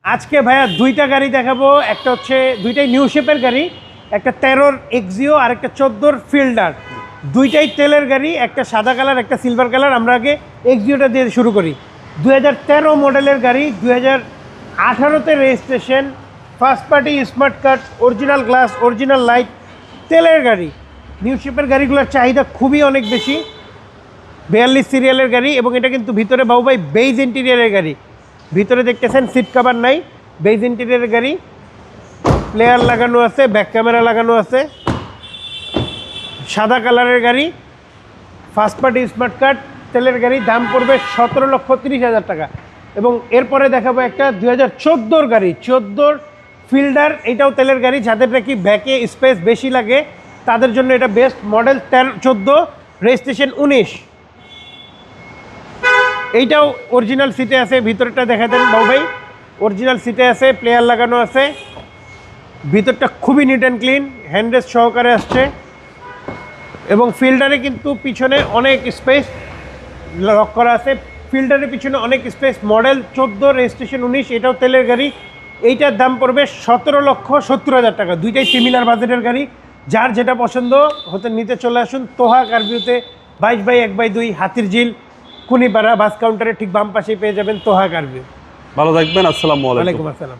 আজকে ভাইয়া দুইটা গাড়ি দেখাবো, একটা হচ্ছে দুইটাই নিউ শেপের গাড়ি, একটা 13 এক্সিও আর একটা 14 ফিল্ডার। দুইটাই তেলের গাড়ি, একটা সাদা কালার একটা সিলভার কালার। আমরা আগে এক্সিওটা দিয়ে শুরু করি। 2013 মডেলের গাড়ি, 2018তে registration, first party smart card, original glass, original light, তেলের গাড়ি। নিউ শেপের গাড়িগুলোর চাহিদা খুবই অনেক বেশি। 42 সিরিয়ালের গাড়ি এবং এটা কিন্তু ভিতরে বাবু ভাই বেইজ ইন্টেরিয়ারের গাড়ি। ভিতরে দেখতেছেন সিট কভার নাই, বেইজ ইন্টেরিয়ারের গাড়ি। প্লেয়ার লাগানো আছে, ব্যাক ক্যামেরা লাগানো আছে, সাদা কালারের গাড়ি, ফার্স্ট পার্টি স্মার্ট কার্ড, তেলের গাড়ি। দাম পড়বে 17,30,000 টাকা। এবং এরপরে দেখাবো একটা 2014 গাড়ি, 14 ফিল্ডার। এটাও তেলের গাড়ি। যাদের নাকি ব্যাকে স্পেস বেশি লাগে তাদের জন্য এটা বেস্ট। Model 14, registration 19। এইটাও অরিজিনাল সিটে আছে। ভিতরটা দেখা দেন বাবু ভাই, অরিজিনাল সিটে আছে, প্লেয়ার লাগানো আছে। ভিতরটা খুবই নিট অ্যান্ড ক্লিন, হ্যান্ডরেস্ট সহকারে আসছে। এবং ফিল্ডারে কিন্তু পিছনে অনেক স্পেস লক করা আছে। ফিল্ডারের পিছনে অনেক স্পেস। Model 14, registration 19। এটাও তেলের গাড়ি। এইটার দাম পড়বে 17,70,000 টাকা। দুইটাই সিমিলার বাজেটের গাড়ি। যার যেটা পছন্দ হতে নিতে চলে আসুন তোহা কারভিউতে, 22/1/2 হাতির ঝিল, কুনিপাড়া বাস কাউন্টারে ঠিক বাম পাশেই পেয়ে যাবেন তোহা কারভিউ। ভালো থাকবেন। আসসালামু আলাইকুম। ওয়ালাইকুম আসসালাম।